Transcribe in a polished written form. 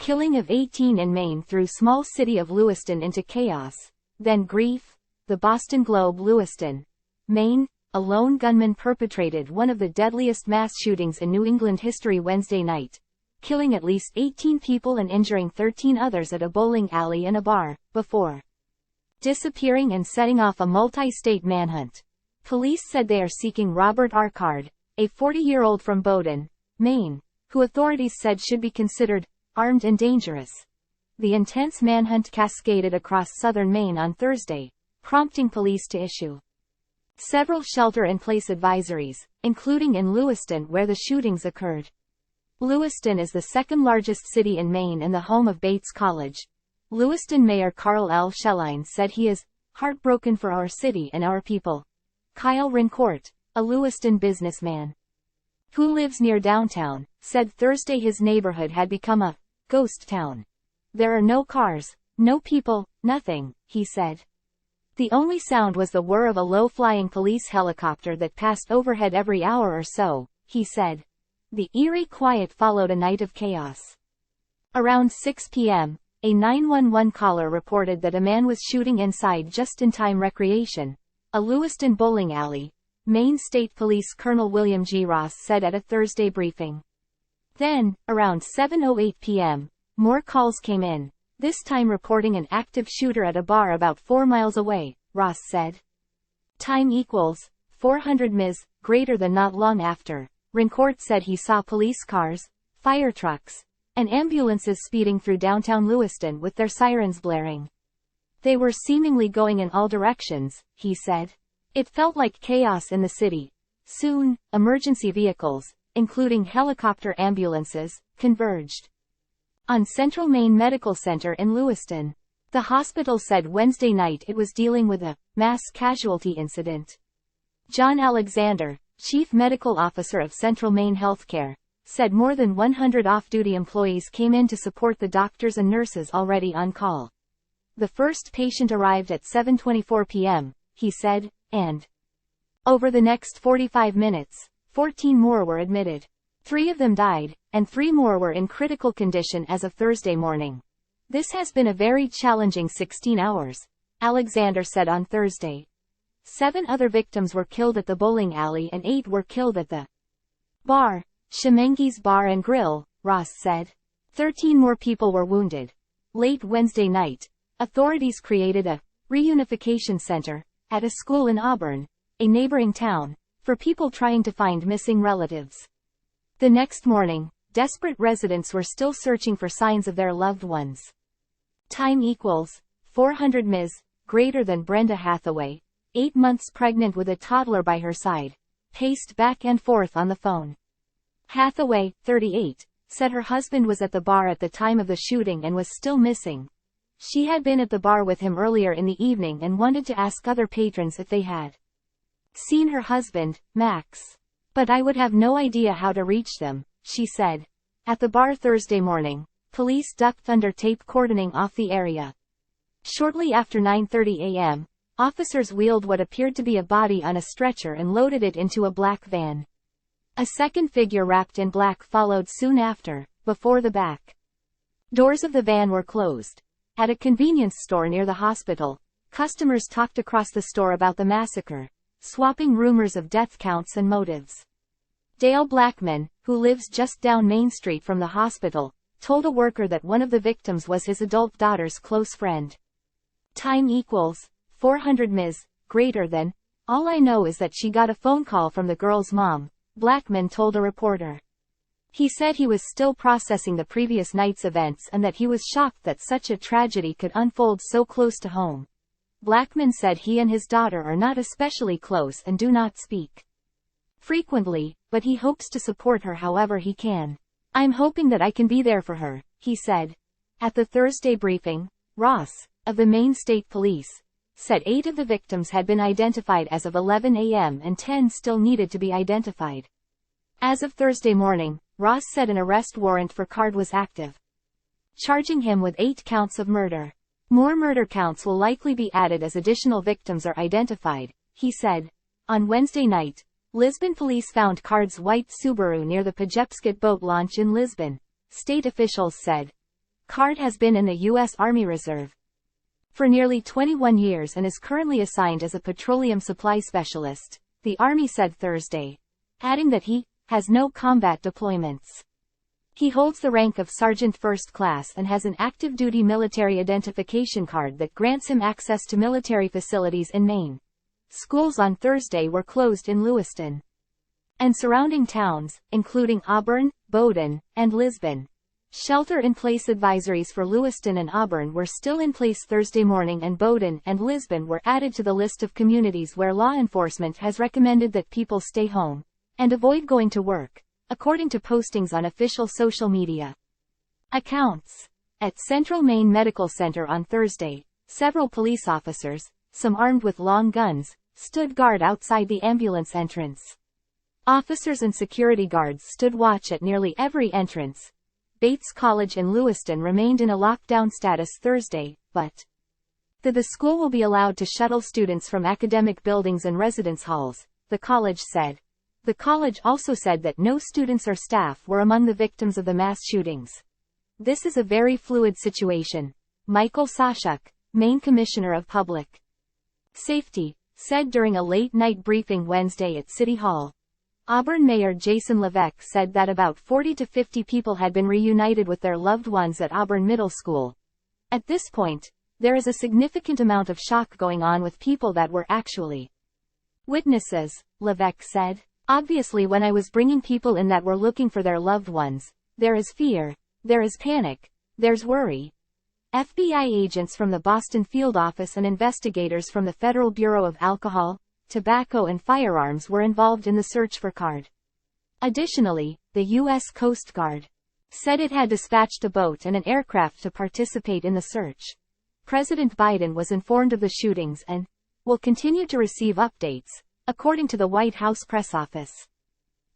killing of 18 in Maine threw small city of Lewiston into chaos, then grief. The Boston Globe. Lewiston, Maine, a lone gunman perpetrated one of the deadliest mass shootings in New England history Wednesday night, killing at least 18 people and injuring 13 others at a bowling alley and a bar, before disappearing and setting off a multi-state manhunt. Police said they are seeking Robert Arcard, a 40-year-old from Bowdoin, Maine, who authorities said should be considered armed and dangerous. The intense manhunt cascaded across southern Maine on Thursday, prompting police to issue several shelter-in-place advisories, including in Lewiston where the shootings occurred. Lewiston is the second-largest city in Maine and the home of Bates College. Lewiston Mayor Carl L. Sheline said he is heartbroken for our city and our people. Kyle Rincourt, a Lewiston businessman who lives near downtown, said Thursday his neighborhood had become a ghost town. There are no cars, no people, nothing, he said. The only sound was the whir of a low-flying police helicopter that passed overhead every hour or so, he said. The eerie quiet followed a night of chaos. Around 6 p.m., a 911 caller reported that a man was shooting inside just-in-time recreation, a Lewiston bowling alley, Maine State Police Colonel William G. Ross said at a Thursday briefing. Then, around 7:08 p.m., more calls came in, this time reporting an active shooter at a bar about 4 miles away, Ross said. Time equals 400 ms, greater than not long after. Rincourt said he saw police cars, fire trucks, and ambulances speeding through downtown Lewiston with their sirens blaring. They were seemingly going in all directions, he said. It felt like chaos in the city. Soon, emergency vehicles, including helicopter ambulances, converged on Central Maine Medical Center in Lewiston. The hospital said Wednesday night it was dealing with a mass casualty incident. John Alexander, chief medical officer of Central Maine Healthcare, said more than 100 off-duty employees came in to support the doctors and nurses already on call. The first patient arrived at 7:24 p.m., he said, and over the next 45 minutes, 14 more were admitted. 3 of them died, and 3 more were in critical condition as of Thursday morning. This has been a very challenging 16 hours, Alexander said on Thursday. 7 other victims were killed at the bowling alley and 8 were killed at the bar, Shemengi's Bar and Grill, Ross said. 13 more people were wounded. Late Wednesday night, authorities created a reunification center at a school in Auburn, a neighboring town, for people trying to find missing relatives. The next morning, desperate residents were still searching for signs of their loved ones. Time equals 400 ms, greater than Brenda Hathaway, 8 months pregnant with a toddler by her side, paced back and forth on the phone. Hathaway, 38, said her husband was at the bar at the time of the shooting and was still missing. She had been at the bar with him earlier in the evening and wanted to ask other patrons if they had seen her husband, Max. But I would have no idea how to reach them, she said. At the bar Thursday morning, police ducked under tape cordoning off the area. Shortly after 9:30 a.m., officers wheeled what appeared to be a body on a stretcher and loaded it into a black van. A second figure wrapped in black followed soon after, before the back doors of the van were closed. At a convenience store near the hospital, customers talked across the store about the massacre, swapping rumors of death counts and motives. Dale Blackman, who lives just down Main Street from the hospital, told a worker that one of the victims was his adult daughter's close friend. Time equals 400 ms, greater than. All I know is that she got a phone call from the girl's mom, Blackman told a reporter. He said he was still processing the previous night's events and that he was shocked that such a tragedy could unfold so close to home. Blackman said he and his daughter are not especially close and do not speak frequently, but he hopes to support her however he can. I'm hoping that I can be there for her, he said. At the Thursday briefing, Ross, of the Maine State Police, said 8 of the victims had been identified as of 11 a.m. and 10 still needed to be identified. As of Thursday morning, Ross said an arrest warrant for Card was active, charging him with 8 counts of murder. More murder counts will likely be added as additional victims are identified, he said. On Wednesday night, Lisbon police found Card's white Subaru near the Pejepscot boat launch in Lisbon, state officials said. Card has been in the U.S. Army Reserve for nearly 21 years and is currently assigned as a petroleum supply specialist, the Army said Thursday, adding that he has no combat deployments. He holds the rank of Sergeant First Class and has an active-duty military identification card that grants him access to military facilities in Maine. Schools on Thursday were closed in Lewiston and surrounding towns, including Auburn, Bowdoin, and Lisbon. Shelter-in-place advisories for Lewiston and Auburn were still in place Thursday morning, and Bowdoin and Lisbon were added to the list of communities where law enforcement has recommended that people stay home and avoid going to work, according to postings on official social media accounts. At Central Maine Medical Center on Thursday, several police officers, some armed with long guns, stood guard outside the ambulance entrance. Officers and security guards stood watch at nearly every entrance. Bates College in Lewiston remained in a lockdown status Thursday, but the school will be allowed to shuttle students from academic buildings and residence halls, the college said. The college also said that no students or staff were among the victims of the mass shootings. This is a very fluid situation, Michael Sashuk, Maine Commissioner of Public Safety, said during a late-night briefing Wednesday at City Hall. Auburn Mayor Jason Levesque said that about 40 to 50 people had been reunited with their loved ones at Auburn Middle School. At this point, there is a significant amount of shock going on with people that were actually witnesses, Levesque said. Obviously, when I was bringing people in that were looking for their loved ones, there is fear, there is panic, there's worry. FBI agents from the Boston field office and investigators from the Federal Bureau of Alcohol, Tobacco and Firearms were involved in the search for Card. Additionally, the U.S. Coast Guard said it had dispatched a boat and an aircraft to participate in the search. President Biden was informed of the shootings and will continue to receive updates, according to the White House press office.